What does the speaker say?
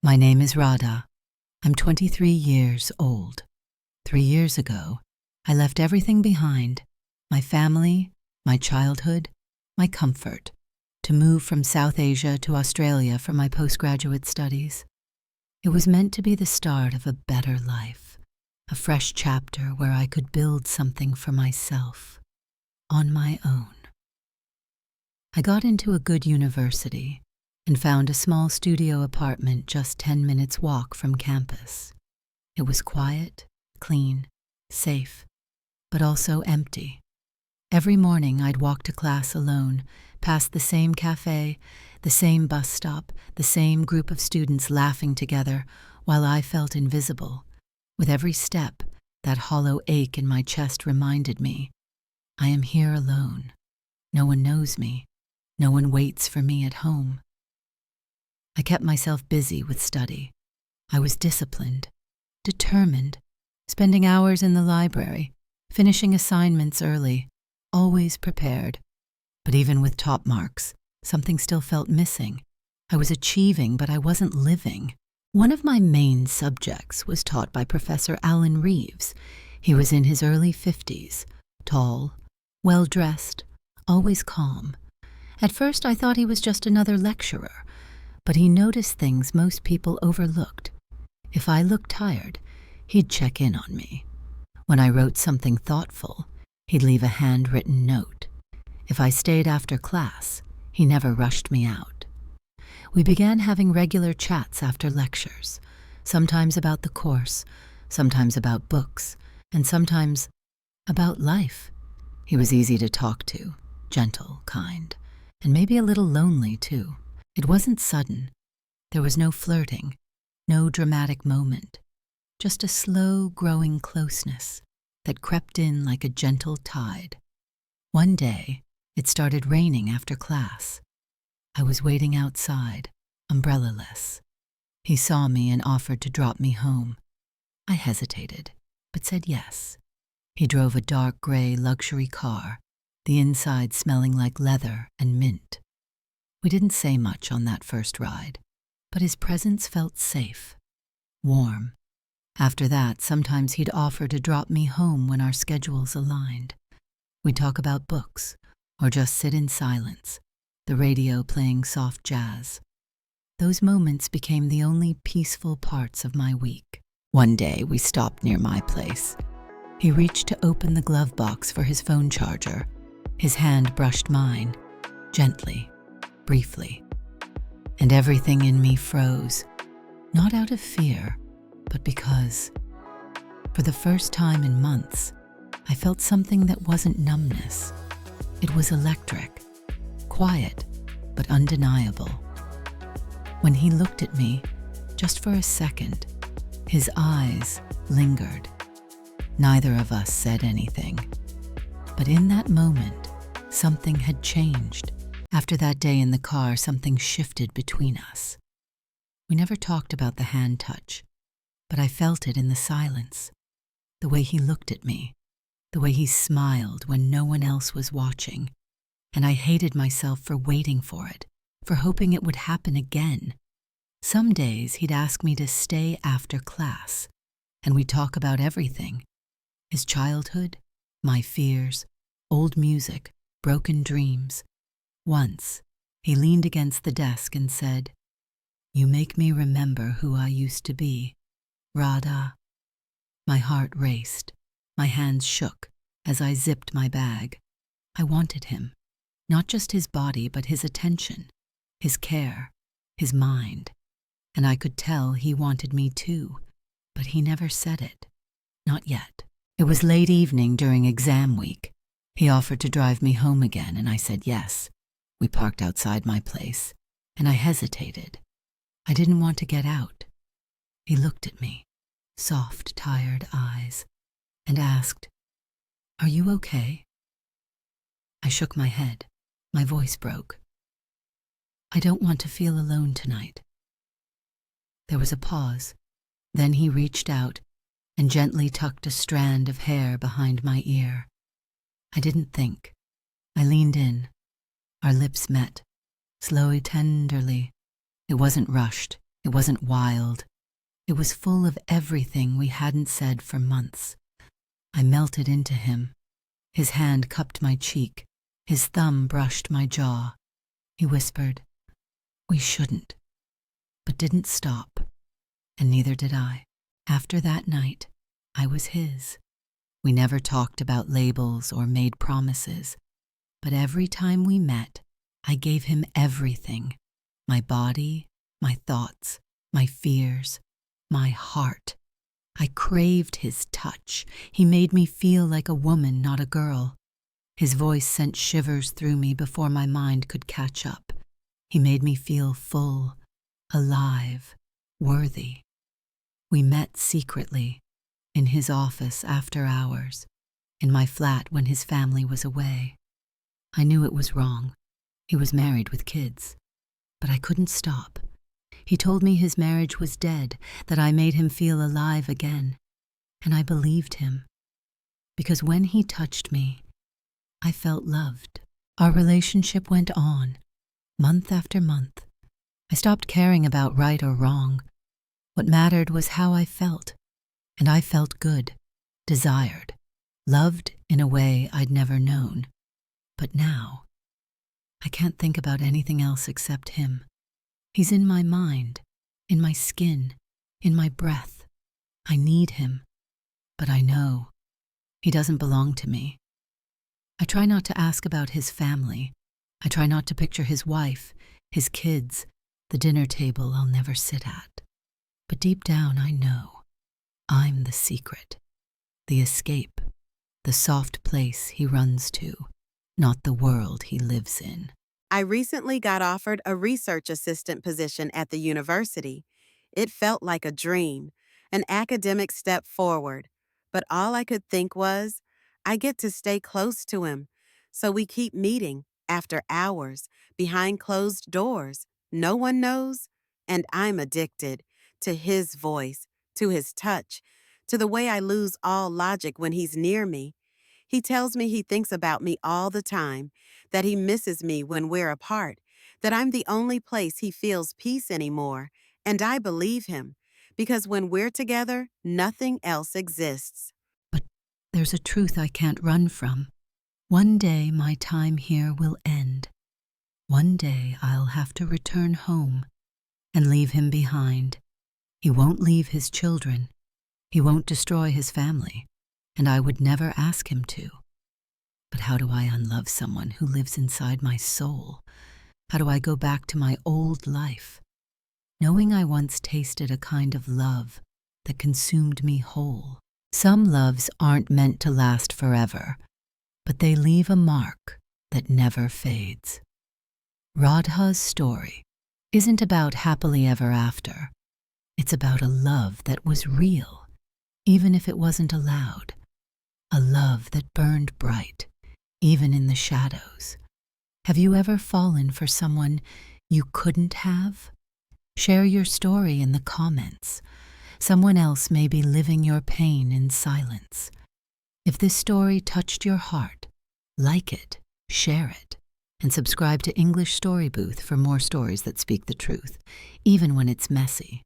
My name is Radha. I'm 23 years old. 3 years ago, I left everything behind, my family, my childhood, my comfort, to move from South Asia to Australia for my postgraduate studies. It was meant to be the start of a better life, a fresh chapter where I could build something for myself, on my own. I got into a good university and found a small studio apartment just 10 minutes walk from campus. It was quiet, clean, safe, but also empty. Every morning I'd walk to class alone, past the same cafe, the same bus stop, the same group of students laughing together, while I felt invisible. With every step, that hollow ache in my chest reminded me, I am here alone. No one knows me. No one waits for me at home. I kept myself busy with study. I was disciplined, determined, spending hours in the library, finishing assignments early, always prepared. But even with top marks, something still felt missing. I was achieving, but I wasn't living. One of my main subjects was taught by Professor Alan Reeves. He was in his early 50s, tall, well-dressed, always calm. At first I thought he was just another lecturer, but he noticed things most people overlooked. If I looked tired, he'd check in on me. When I wrote something thoughtful, he'd leave a handwritten note. If I stayed after class, he never rushed me out. We began having regular chats after lectures, sometimes about the course, sometimes about books, and sometimes about life. He was easy to talk to, gentle, kind, and maybe a little lonely too. It wasn't sudden. There was no flirting, no dramatic moment, just a slow growing closeness that crept in like a gentle tide. One day, it started raining after class. I was waiting outside, umbrella-less. He saw me and offered to drop me home. I hesitated, but said yes. He drove a dark gray luxury car, the inside smelling like leather and mint. We didn't say much on that first ride, but his presence felt safe, warm. After that, sometimes he'd offer to drop me home when our schedules aligned. We'd talk about books, or just sit in silence, the radio playing soft jazz. Those moments became the only peaceful parts of my week. One day, we stopped near my place. He reached to open the glove box for his phone charger. His hand brushed mine, gently, briefly, and everything in me froze, not out of fear, but because, for the first time in months, I felt something that wasn't numbness. It was electric, quiet, but undeniable. When he looked at me, just for a second, his eyes lingered. Neither of us said anything, but in that moment, something had changed. After that day in the car, something shifted between us. We never talked about the hand touch, but I felt it in the silence, the way he looked at me, the way he smiled when no one else was watching, and I hated myself for waiting for it, for hoping it would happen again. Some days he'd ask me to stay after class, and we'd talk about everything: his childhood, my fears, old music, broken dreams. Once, he leaned against the desk and said, "You make me remember who I used to be, Radha." My heart raced. My hands shook as I zipped my bag. I wanted him, not just his body, but his attention, his care, his mind. And I could tell he wanted me too, but he never said it. Not yet. It was late evening during exam week. He offered to drive me home again, and I said yes. We parked outside my place, and I hesitated. I didn't want to get out. He looked at me, soft, tired eyes, and asked, "Are you okay?" I shook my head. My voice broke. "I don't want to feel alone tonight." There was a pause. Then he reached out and gently tucked a strand of hair behind my ear. I didn't think. I leaned in. Our lips met, slowly, tenderly. It wasn't rushed. It wasn't wild. It was full of everything we hadn't said for months. I melted into him. His hand cupped my cheek. His thumb brushed my jaw. He whispered, "We shouldn't," but didn't stop, and neither did I. After that night, I was his. We never talked about labels or made promises, but every time we met, I gave him everything: my body, my thoughts, my fears, my heart. I craved his touch. He made me feel like a woman, not a girl. His voice sent shivers through me before my mind could catch up. He made me feel full, alive, worthy. We met secretly, in his office after hours, in my flat when his family was away. I knew it was wrong. He was married with kids. But I couldn't stop. He told me his marriage was dead, that I made him feel alive again. And I believed him. Because when he touched me, I felt loved. Our relationship went on, month after month. I stopped caring about right or wrong. What mattered was how I felt. And I felt good, desired, loved in a way I'd never known. But now, I can't think about anything else except him. He's in my mind, in my skin, in my breath. I need him, but I know he doesn't belong to me. I try not to ask about his family. I try not to picture his wife, his kids, the dinner table I'll never sit at. But deep down I know I'm the secret, the escape, the soft place he runs to, not the world he lives in. I recently got offered a research assistant position at the university. It felt like a dream, an academic step forward. But all I could think was, I get to stay close to him. So we keep meeting, after hours, behind closed doors. No one knows, and I'm addicted to his voice, to his touch, to the way I lose all logic when he's near me. He tells me he thinks about me all the time, that he misses me when we're apart, that I'm the only place he feels peace anymore, and I believe him, because when we're together, nothing else exists. But there's a truth I can't run from. One day my time here will end. One day I'll have to return home and leave him behind. He won't leave his children. He won't destroy his family, and I would never ask him to. But how do I unlove someone who lives inside my soul? How do I go back to my old life, knowing I once tasted a kind of love that consumed me whole? Some loves aren't meant to last forever, but they leave a mark that never fades. Radha's story isn't about happily ever after. It's about a love that was real, even if it wasn't allowed. A love that burned bright, even in the shadows. Have you ever fallen for someone you couldn't have? Share your story in the comments. Someone else may be living your pain in silence. If this story touched your heart, like it, share it, and subscribe to English Story Booth for more stories that speak the truth, even when it's messy.